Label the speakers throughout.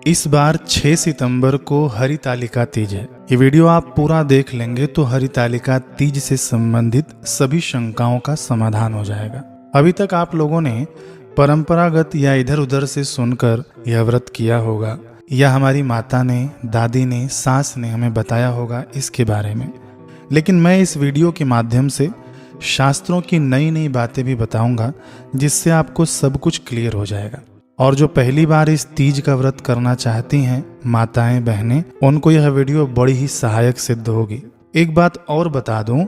Speaker 1: इस बार 6 सितंबर को हरितालिका तीज है। ये वीडियो आप पूरा देख लेंगे तो हरितालिका तीज से संबंधित सभी शंकाओं का समाधान हो जाएगा। अभी तक आप लोगों ने परंपरागत या इधर उधर से सुनकर यह व्रत किया होगा या हमारी माता ने, दादी ने, सास ने हमें बताया होगा इसके बारे में। लेकिन मैं इस वीडियो के माध्यम से शास्त्रों की नई नई बातें भी बताऊंगा, जिससे आपको सब कुछ क्लियर हो जाएगा। और जो पहली बार इस तीज का व्रत करना चाहती हैं माताएं, बहनें, उनको यह वीडियो बड़ी ही सहायक सिद्ध होगी। एक बात और बता दूं,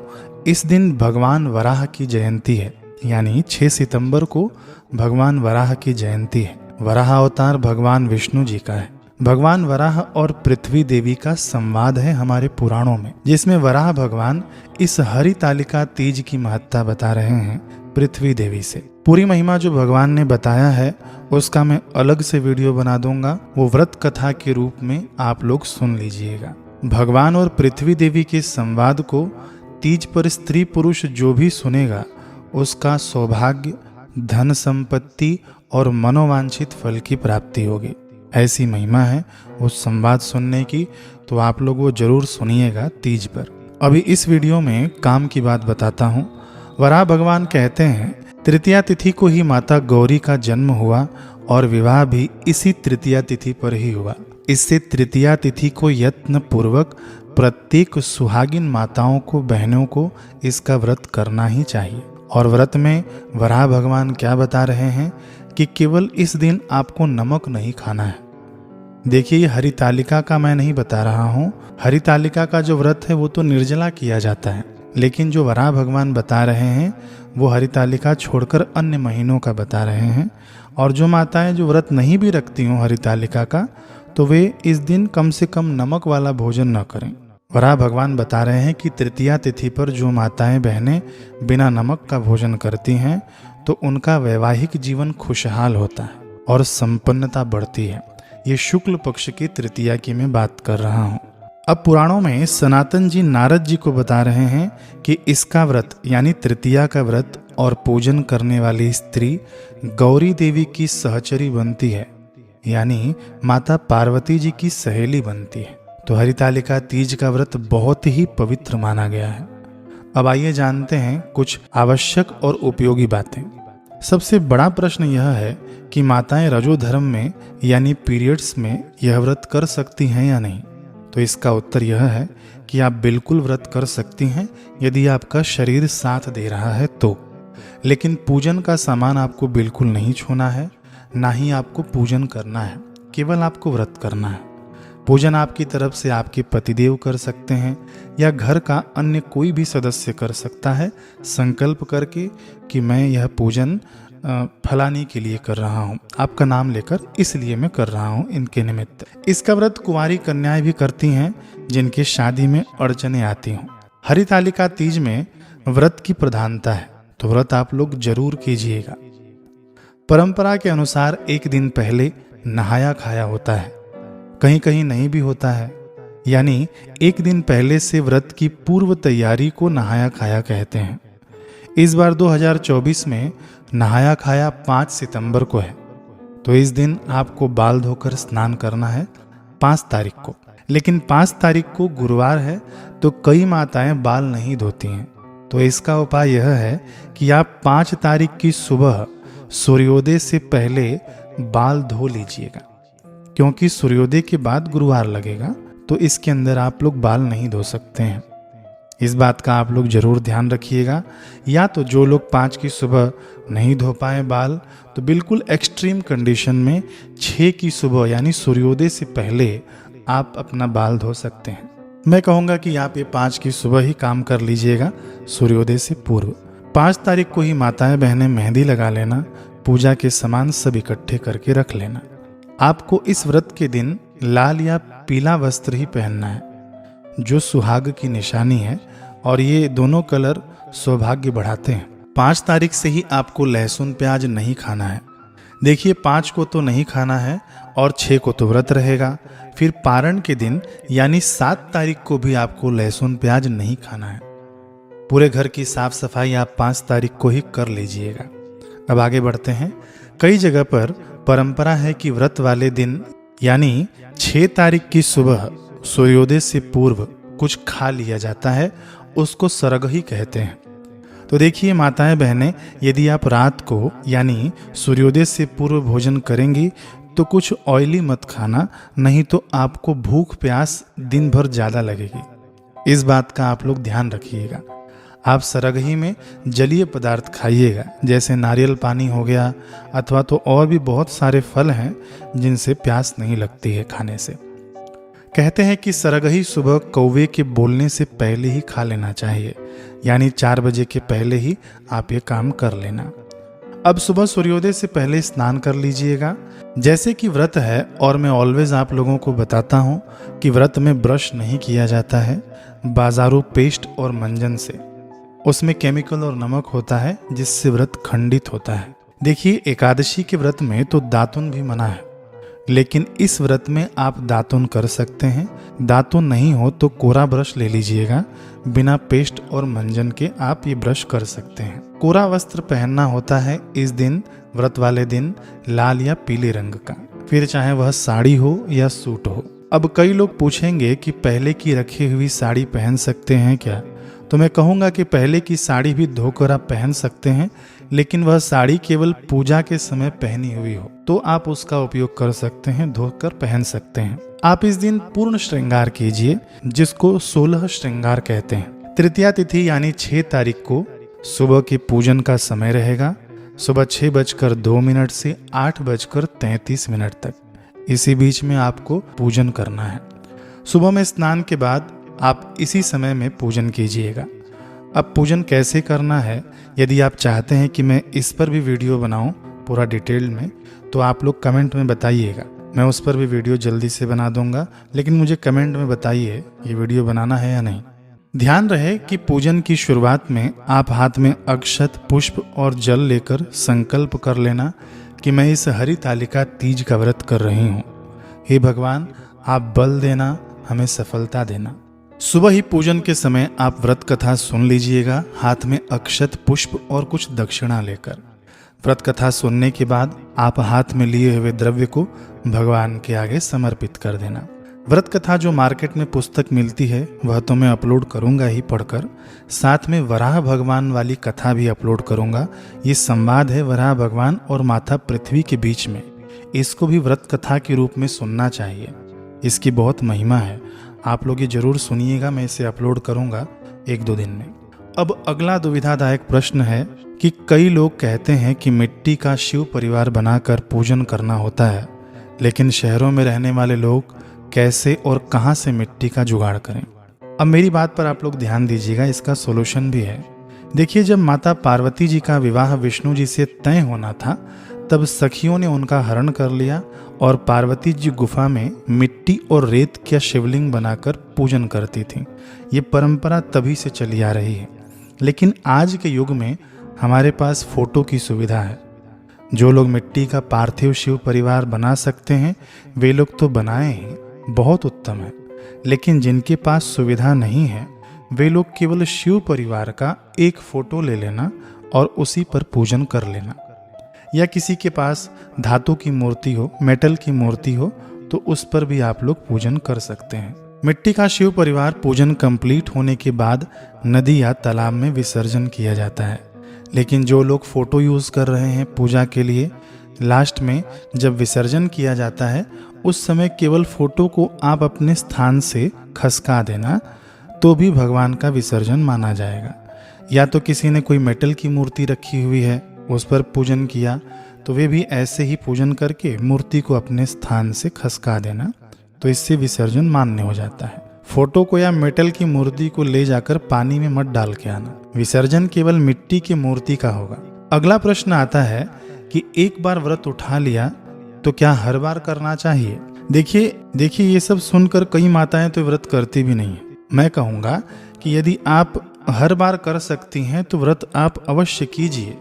Speaker 1: इस दिन भगवान वराह की जयंती है, यानी 6 सितंबर को भगवान वराह की जयंती है। वराह अवतार भगवान विष्णु जी का है। भगवान वराह और पृथ्वी देवी का संवाद है हमारे पुराणों में, जिसमें वराह भगवान इस हरितालिका तीज की महत्ता बता रहे हैं पृथ्वी देवी से। पूरी महिमा जो भगवान ने बताया है उसका मैं अलग से वीडियो बना दूंगा, वो व्रत कथा के रूप में आप लोग सुन लीजिएगा। भगवान और पृथ्वी देवी के संवाद को तीज पर स्त्री पुरुष जो भी सुनेगा उसका सौभाग्य, धन संपत्ति और मनोवांछित फल की प्राप्ति होगी। ऐसी महिमा है उस संवाद सुनने की, तो आप लोग वो जरूर सुनिएगा तीज पर। अभी इस वीडियो में काम की बात बताता हूँ। वराह भगवान कहते हैं तृतीया तिथि को ही माता गौरी का जन्म हुआ और विवाह भी इसी तृतीया तिथि पर ही हुआ। इससे तृतीया तिथि को यत्न पूर्वक प्रत्येक सुहागिन माताओं को, बहनों को इसका व्रत करना ही चाहिए। और व्रत में वराह भगवान क्या बता रहे हैं कि केवल इस दिन आपको नमक नहीं खाना है। देखिए, ये हरितालिका का मैं नहीं बता रहा हूँ। हरितालिका का जो व्रत है वो तो निर्जला किया जाता है, लेकिन जो वराह भगवान बता रहे हैं वो हरितालिका छोड़कर अन्य महीनों का बता रहे हैं। और जो माताएं जो व्रत नहीं भी रखती हों हरितालिका का, तो वे इस दिन कम से कम नमक वाला भोजन न करें। वराह भगवान बता रहे हैं कि तृतीया तिथि पर जो माताएं, बहनें बिना नमक का भोजन करती हैं तो उनका वैवाहिक जीवन खुशहाल होता है और संपन्नता बढ़ती है। ये शुक्ल पक्ष की तृतीया की मैं बात कर रहा हूँ। अब पुराणों में सनातन जी नारद जी को बता रहे हैं कि इसका व्रत यानी तृतीया का व्रत और पूजन करने वाली स्त्री गौरी देवी की सहचरी बनती है, यानी माता पार्वती जी की सहेली बनती है। तो हरितालिका तीज का व्रत बहुत ही पवित्र माना गया है। अब आइए जानते हैं कुछ आवश्यक और उपयोगी बातें। सबसे बड़ा प्रश्न यह है कि माताएं रजोधर्म में यानी पीरियड्स में यह व्रत कर सकती हैं या नहीं। तो इसका उत्तर यह है कि आप बिल्कुल व्रत कर सकती हैं यदि आपका शरीर साथ दे रहा है तो। लेकिन पूजन का सामान आपको बिल्कुल नहीं छूना है, ना ही आपको पूजन करना है, केवल आपको व्रत करना है। पूजन आपकी तरफ से आपके पतिदेव कर सकते हैं या घर का अन्य कोई भी सदस्य कर सकता है, संकल्प करके कि मैं यह पूजन फलाने के लिए कर रहा हूँ, आपका नाम लेकर इसलिए मैं कर रहा हूँ इनके निमित्त। इसका व्रत कुंवारी कन्याएं भी करती हैं जिनके शादी में अड़चने आती हों। हरितालिका तीज में व्रत की प्रधानता है, तो व्रत आप लोग जरूर कीजिएगा। परंपरा के अनुसार एक दिन पहले नहाया खाया होता है, कहीं कहीं नहीं भी होता है, यानी एक दिन पहले से व्रत की पूर्व तैयारी को नहाया खाया कहते हैं। इस बार 2024 में नहाया खाया 5 सितंबर को है, तो इस दिन आपको बाल धोकर स्नान करना है 5 तारीख को। लेकिन 5 तारीख को गुरुवार है तो कई माताएं बाल नहीं धोती हैं। तो इसका उपाय यह है कि आप 5 तारीख की सुबह सूर्योदय से पहले बाल धो लीजिएगा, क्योंकि सूर्योदय के बाद गुरुवार लगेगा, तो इसके अंदर आप लोग बाल नहीं धो सकते हैं। इस बात का आप लोग जरूर ध्यान रखिएगा। या तो जो लोग 5 की सुबह नहीं धो पाए बाल, तो बिल्कुल एक्सट्रीम कंडीशन में 6 की सुबह यानी सूर्योदय से पहले आप अपना बाल धो सकते हैं। मैं कहूँगा कि आप ये 5 की सुबह ही काम कर लीजिएगा, सूर्योदय से पूर्व। 5 तारीख को ही माताएं, बहनें मेहंदी लगा लेना, पूजा के सामान सब इकट्ठे करके रख लेना। आपको इस व्रत के दिन लाल या पीला वस्त्र ही पहनना है, जो सुहाग की निशानी है, और ये दोनों कलर सौभाग्य बढ़ाते हैं। 5 तारीख से ही आपको लहसुन प्याज नहीं खाना है। देखिए, 5 को तो नहीं खाना है और 6 को तो व्रत रहेगा। फिर पारण के दिन यानी 7 तारीख को भी आपको लहसुन प्याज नहीं खाना है। पूरे घर की साफ सफाई आप 5 तारीख को ही कर लीजिएगा। अब आगे बढ़ते हैं। कई जगह पर परंपरा है कि व्रत वाले दिन यानी 6 तारीख की सुबह सूर्योदय से पूर्व कुछ खा लिया जाता है, उसको सरगही कहते हैं। तो देखिए माताएं बहनें, यदि आप रात को यानी सूर्योदय से पूर्व भोजन करेंगी तो कुछ ऑयली मत खाना, नहीं तो आपको भूख प्यास दिन भर ज़्यादा लगेगी। इस बात का आप लोग ध्यान रखिएगा। आप सरगही में जलीय पदार्थ खाइएगा, जैसे नारियल पानी हो गया, अथवा तो और भी बहुत सारे फल हैं जिनसे प्यास नहीं लगती है खाने से। कहते हैं कि सरगही सुबह कौवे के बोलने से पहले ही खा लेना चाहिए, यानी 4 बजे के पहले ही आप ये काम कर लेना। अब सुबह सूर्योदय से पहले स्नान कर लीजिएगा। जैसे कि व्रत है और मैं ऑलवेज आप लोगों को बताता हूँ कि व्रत में ब्रश नहीं किया जाता है बाजारू पेस्ट और मंजन से। उसमें केमिकल और नमक होता है जिससे व्रत खंडित होता है। देखिए एकादशी के व्रत में तो दातुन भी मना है, लेकिन इस व्रत में आप दातुन कर सकते हैं। दातुन नहीं हो तो कोरा ब्रश ले लीजिएगा, बिना पेस्ट और मंजन के आप ये ब्रश कर सकते हैं। कोरा वस्त्र पहनना होता है इस दिन, व्रत वाले दिन, लाल या पीले रंग का, फिर चाहे वह साड़ी हो या सूट हो। अब कई लोग पूछेंगे कि पहले की रखी हुई साड़ी पहन सकते हैं क्या? तो मैं कहूँगा कि पहले की साड़ी भी धोकर आप पहन सकते हैं, लेकिन वह साड़ी केवल पूजा के समय पहनी हुई हो तो आप उसका उपयोग कर सकते हैं, धोकर पहन सकते हैं। आप इस दिन पूर्ण श्रृंगार कीजिए, जिसको 16 श्रृंगार कहते हैं। तृतीया तिथि यानी 6 तारीख को सुबह के पूजन का समय रहेगा, सुबह 6:02 से 8:33 तक। इसी बीच में आपको पूजन करना है। सुबह में स्नान के बाद आप इसी समय में पूजन कीजिएगा। अब पूजन कैसे करना है, यदि आप चाहते हैं कि मैं इस पर भी वीडियो बनाऊं पूरा डिटेल में, तो आप लोग कमेंट में बताइएगा। मैं उस पर भी वीडियो जल्दी से बना दूंगा, लेकिन मुझे कमेंट में बताइए ये वीडियो बनाना है या नहीं। ध्यान रहे कि पूजन की शुरुआत में आप हाथ में अक्षत, पुष्प और जल लेकर संकल्प कर लेना कि मैं इस हरितालिका तीज का व्रत कर रही हूँ। हे भगवान, आप बल देना, हमें सफलता देना। सुबह ही पूजन के समय आप व्रत कथा सुन लीजिएगा, हाथ में अक्षत, पुष्प और कुछ दक्षिणा लेकर। व्रत कथा सुनने के बाद आप हाथ में लिए हुए द्रव्य को भगवान के आगे समर्पित कर देना। व्रत कथा जो मार्केट में पुस्तक मिलती है वह तो मैं अपलोड करूंगा ही पढ़कर, साथ में वराह भगवान वाली कथा भी अपलोड करूंगा। ये संवाद है वराह भगवान और माता पृथ्वी के बीच में। इसको भी व्रत कथा के रूप में सुनना चाहिए, इसकी बहुत महिमा है। आप लोग ये जरूर सुनिएगा, मैं इसे अपलोड करूंगा 1-2 दिन में। अब अगला दुविधादायक प्रश्न है कि कई लोग कहते हैं कि मिट्टी का शिव परिवार बनाकर पूजन करना होता है, लेकिन शहरों में रहने वाले लोग कैसे और कहां से मिट्टी का जुगाड़ करें। अब मेरी बात पर आप लोग ध्यान दीजिएगा, इसका सोल्यूशन भी है। देखिए, जब माता पार्वती जी का विवाह विष्णु जी से तय होना था, तब सखियों ने उनका हरण कर लिया और पार्वती जी गुफा में मिट्टी और रेत का शिवलिंग बनाकर पूजन करती थीं। ये परंपरा तभी से चली आ रही है, लेकिन आज के युग में हमारे पास फोटो की सुविधा है। जो लोग मिट्टी का पार्थिव शिव परिवार बना सकते हैं वे लोग तो बनाएं ही, बहुत उत्तम है। लेकिन जिनके पास सुविधा नहीं है वे लोग केवल शिव परिवार का एक फोटो ले लेना और उसी पर पूजन कर लेना। या किसी के पास धातु की मूर्ति हो, मेटल की मूर्ति हो, तो उस पर भी आप लोग पूजन कर सकते हैं। मिट्टी का शिव परिवार पूजन कंप्लीट होने के बाद नदी या तालाब में विसर्जन किया जाता है। लेकिन जो लोग फोटो यूज़ कर रहे हैं पूजा के लिए, लास्ट में जब विसर्जन किया जाता है उस समय केवल फोटो को आप अपने स्थान से खसका देना, तो भी भगवान का विसर्जन माना जाएगा। या तो किसी ने कोई मेटल की मूर्ति रखी हुई है उस पर पूजन किया, तो वे भी ऐसे ही पूजन करके मूर्ति को अपने स्थान से खसका देना, तो इससे विसर्जन मान्य हो जाता है। फोटो को या मेटल की मूर्ति को ले जाकर पानी में मत डाल के आना। विसर्जन केवल मिट्टी की मूर्ति का होगा। अगला प्रश्न आता है कि एक बार व्रत उठा लिया तो क्या हर बार करना चाहिए? देखिए ये सब सुनकर कई माताएं तो व्रत करती भी नहीं है। मैं कहूँगा कि यदि आप हर बार कर सकती हैं तो व्रत आप अवश्य कीजिए,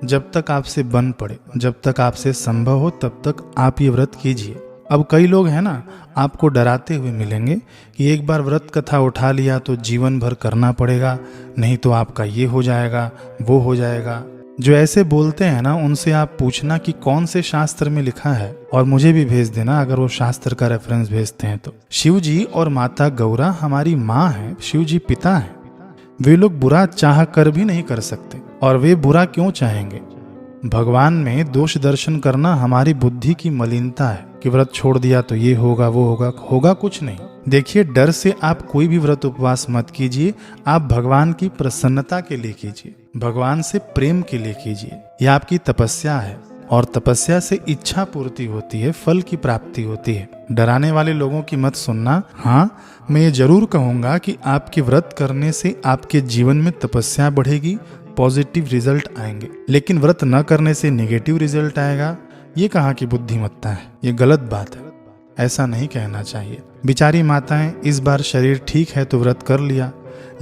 Speaker 1: जब तक आपसे बन पड़े, जब तक आपसे संभव हो तब तक आप ये व्रत कीजिए। अब कई लोग हैं ना, आपको डराते हुए मिलेंगे कि एक बार व्रत कथा उठा लिया तो जीवन भर करना पड़ेगा, नहीं तो आपका ये हो जाएगा, वो हो जाएगा। जो ऐसे बोलते हैं ना, उनसे आप पूछना कि कौन से शास्त्र में लिखा है, और मुझे भी भेज देना अगर वो शास्त्र का रेफरेंस भेजते हैं तो। शिव जी और माता गौरा हमारी माँ है, शिव जी पिता है। वे लोग बुरा चाह कर भी नहीं कर सकते, और वे बुरा क्यों चाहेंगे। भगवान में दोष दर्शन करना हमारी बुद्धि की मलिनता है कि व्रत छोड़ दिया तो ये होगा वो होगा। होगा कुछ नहीं। देखिए, डर से आप कोई भी व्रत उपवास मत कीजिए। आप भगवान की प्रसन्नता के लिए कीजिए, भगवान से प्रेम के लिए कीजिए। यह आपकी तपस्या है, और तपस्या से इच्छा पूर्ति होती है, फल की प्राप्ति होती है। डराने वाले लोगों की मत सुनना। हाँ, मैं ये जरूर कहूंगा कि आपके व्रत करने से आपके जीवन में तपस्या बढ़ेगी, पॉजिटिव रिजल्ट आएंगे, लेकिन व्रत न करने से नेगेटिव रिजल्ट आएगा, ये कहाँ की बुद्धिमत्ता है। ये गलत बात है, ऐसा नहीं कहना चाहिए। बेचारी माताएं इस बार शरीर ठीक है तो व्रत कर लिया,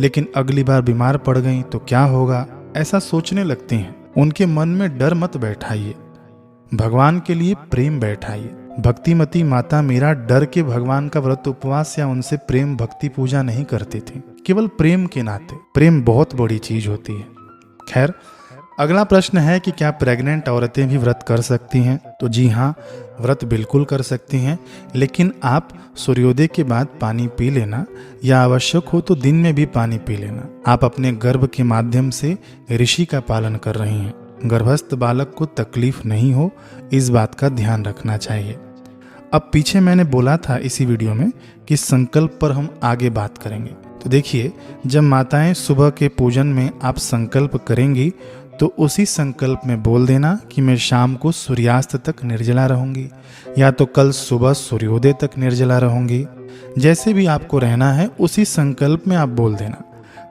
Speaker 1: लेकिन अगली बार बीमार पड़ गई तो क्या होगा, ऐसा सोचने लगती हैं। उनके मन में डर मत बैठाइए, भगवान के लिए प्रेम बैठाइए। भक्तिमती माता मीरा डर के भगवान का व्रत उपवास या उनसे प्रेम भक्ति पूजा नहीं करती थी, केवल प्रेम के नाते। प्रेम बहुत बड़ी चीज होती है। खैर, अगला प्रश्न है कि क्या प्रेग्नेंट औरतें भी व्रत कर सकती हैं। तो जी हाँ, व्रत बिल्कुल कर सकती हैं, लेकिन आप सूर्योदय के बाद पानी पी लेना, या आवश्यक हो तो दिन में भी पानी पी लेना। आप अपने गर्भ के माध्यम से ऋषि का पालन कर रही हैं। गर्भस्थ बालक को तकलीफ नहीं हो, इस बात का ध्यान रखना चाहिए। अब पीछे मैंने बोला था इसी वीडियो में कि संकल्प पर हम आगे बात करेंगे। तो देखिए, जब माताएं सुबह के पूजन में आप संकल्प करेंगी तो उसी संकल्प में बोल देना कि मैं शाम को सूर्यास्त तक निर्जला रहूंगी, या तो कल सुबह सूर्योदय तक निर्जला रहूंगी। जैसे भी आपको रहना है उसी संकल्प में आप बोल देना।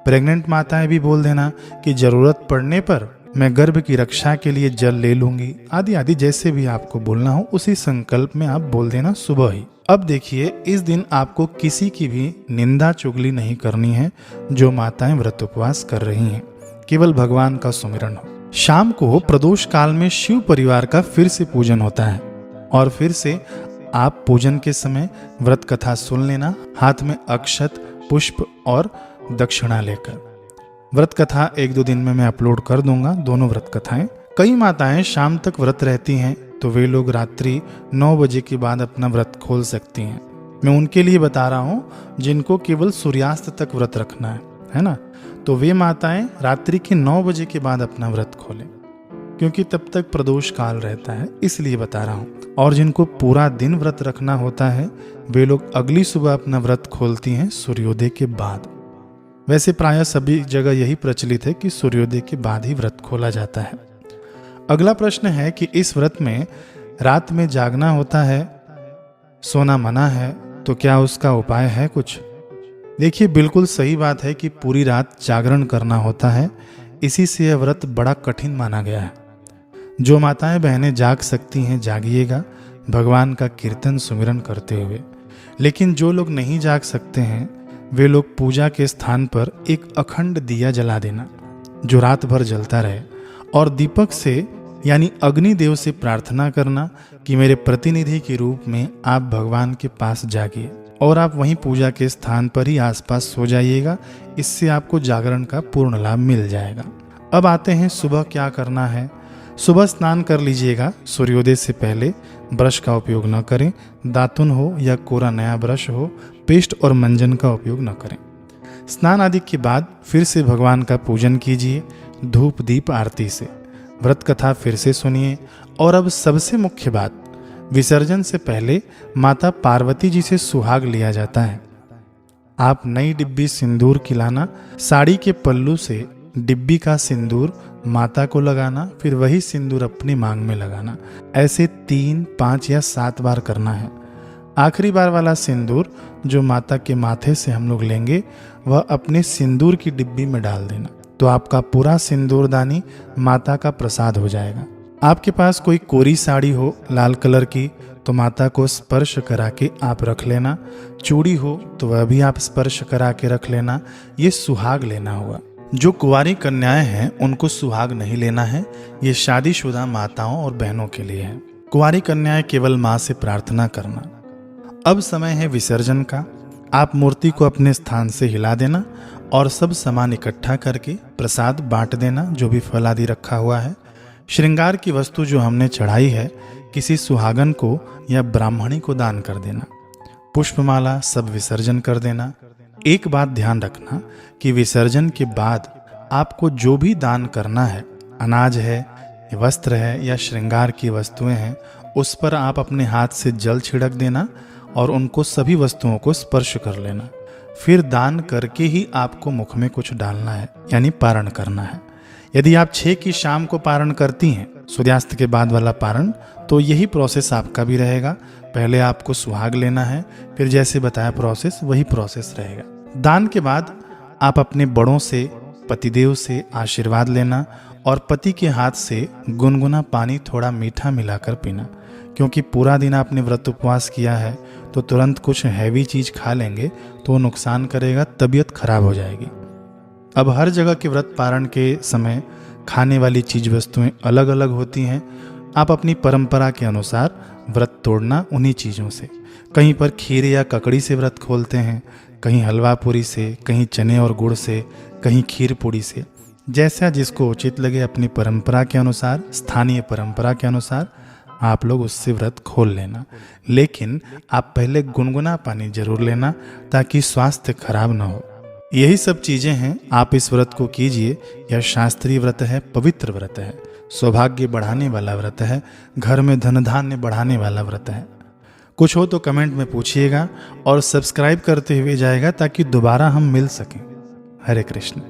Speaker 1: प्रेग्नेंट माताएं भी बोल देना कि जरूरत पड़ने पर मैं गर्भ की रक्षा के लिए जल ले लूंगी, आदि आदि। जैसे भी आपको बोलना हो उसी संकल्प में आप बोल देना सुबह ही। अब देखिए, इस दिन आपको किसी की भी निंदा चुगली नहीं करनी है। जो माताएं व्रत उपवास कर रही हैं, केवल भगवान का सुमिरन हो। शाम को प्रदोष काल में शिव परिवार का फिर से पूजन होता है, और फिर से आप पूजन के समय व्रत कथा सुन लेना, हाथ में अक्षत, पुष्प और दक्षिणा लेकर। व्रत कथा 1-2 दिन में मैं अपलोड कर दूंगा, दोनों व्रत कथाएं। कई माताएं शाम तक व्रत रहती हैं, तो वे लोग रात्रि 9 बजे के बाद अपना व्रत खोल सकती हैं। मैं उनके लिए बता रहा हूँ जिनको केवल सूर्यास्त तक व्रत रखना है ना। तो वे माताएं रात्रि के 9 बजे के बाद अपना व्रत खोलें, क्योंकि तब तक प्रदोष काल रहता है, इसलिए बता रहा हूँ। और जिनको पूरा दिन व्रत रखना होता है, वे लोग अगली सुबह अपना व्रत खोलती हैं सूर्योदय के बाद। वैसे प्रायः सभी जगह यही प्रचलित है कि सूर्योदय के बाद ही व्रत खोला जाता है। अगला प्रश्न है कि इस व्रत में रात में जागना होता है, सोना मना है, तो क्या उसका उपाय है कुछ। देखिए, बिल्कुल सही बात है कि पूरी रात जागरण करना होता है, इसी से यह व्रत बड़ा कठिन माना गया है। जो माताएं बहनें जाग सकती हैं, जागिएगा भगवान का कीर्तन सुमिरन करते हुए। लेकिन जो लोग नहीं जाग सकते हैं, वे लोग पूजा के स्थान पर एक अखंड दिया जला देना, जो रात भर जलता रहे, और दीपक से यानी अग्निदेव से प्रार्थना करना कि मेरे प्रतिनिधि के रूप में आप भगवान के पास जागिए, और आप वहीं पूजा के स्थान पर ही आसपास सो जाइएगा। इससे आपको जागरण का पूर्ण लाभ मिल जाएगा। अब आते हैं सुबह क्या करना है। सुबह स्नान कर लीजिएगा सूर्योदय से पहले। ब्रश का उपयोग न करें, दातुन हो या कोरा नया ब्रश हो, पेस्ट और मंजन का उपयोग न करें। स्नान आदि के बाद फिर से भगवान का पूजन कीजिए धूप दीप आरती से। व्रत कथा फिर से सुनिए। और अब सबसे मुख्य बात, विसर्जन से पहले माता पार्वती जी से सुहाग लिया जाता है। आप नई डिब्बी सिंदूर की लाना, साड़ी के पल्लू से डिब्बी का सिंदूर माता को लगाना, फिर वही सिंदूर अपनी मांग में लगाना। ऐसे 3, 5 या 7 बार करना है। आखिरी बार वाला सिंदूर जो माता के माथे से हम लोग लेंगे, वह अपने सिंदूर की डिब्बी में डाल देना, तो आपका पूरा सिंदूरदानी माता का प्रसाद हो जाएगा। आपके पास कोई कोरी साड़ी हो लाल कलर की, तो माता को स्पर्श करा के आप रख लेना। चूड़ी हो तो वह भी आप स्पर्श करा के रख लेना। ये सुहाग लेना होगा। जो कुंवारी कन्याएं हैं उनको सुहाग नहीं लेना है, ये शादीशुदा माताओं और बहनों के लिए है। कुंवारी कन्याएं केवल माँ से प्रार्थना करना। अब समय है विसर्जन का। आप मूर्ति को अपने स्थान से हिला देना और सब सामान इकट्ठा करके प्रसाद बांट देना, जो भी फल आदि रखा हुआ है। श्रृंगार की वस्तु जो हमने चढ़ाई है किसी सुहागन को या ब्राह्मणी को दान कर देना। पुष्पमाला सब विसर्जन कर देना। एक बात ध्यान रखना कि विसर्जन के बाद आपको जो भी दान करना है, अनाज है, वस्त्र है या श्रृंगार की वस्तुएं हैं, उस पर आप अपने हाथ से जल छिड़क देना और उनको सभी वस्तुओं को स्पर्श कर लेना। फिर दान करके ही आपको मुख में कुछ डालना है, यानी पारण करना है। यदि आप 6 की शाम को पारण करती हैं, सूर्यास्त के बाद वाला पारण, तो यही प्रोसेस आपका भी रहेगा। पहले आपको सुहाग लेना है, फिर जैसे बताया प्रोसेस वही प्रोसेस रहेगा। दान के बाद आप अपने बड़ों से, पतिदेव से आशीर्वाद लेना और पति के हाथ से गुनगुना पानी थोड़ा मीठा मिलाकर पीना, क्योंकि पूरा दिन आपने व्रत उपवास किया है तो तुरंत कुछ हैवी चीज खा लेंगे तो वो नुकसान करेगा, तबीयत खराब हो जाएगी। अब हर जगह के व्रत पारण के समय खाने वाली चीज वस्तुएं अलग अलग होती हैं। आप अपनी परंपरा के अनुसार व्रत तोड़ना उन्हीं चीज़ों से। कहीं पर खीर या ककड़ी से व्रत खोलते हैं, कहीं हलवा पूरी से, कहीं चने और गुड़ से, कहीं खीर पूड़ी से। जैसा जिसको उचित लगे अपनी परंपरा के अनुसार, स्थानीय परंपरा के अनुसार आप लोग उससे व्रत खोल लेना। लेकिन आप पहले गुनगुना पानी जरूर लेना ताकि स्वास्थ्य खराब ना हो। यही सब चीज़ें हैं, आप इस व्रत को कीजिए। यह शास्त्रीय व्रत है, पवित्र व्रत है, सौभाग्य बढ़ाने वाला व्रत है, घर में धन धान्य बढ़ाने वाला व्रत है। कुछ हो तो कमेंट में पूछिएगा और सब्सक्राइब करते हुए जाएगा ताकि दोबारा हम मिल सकें। हरे कृष्ण।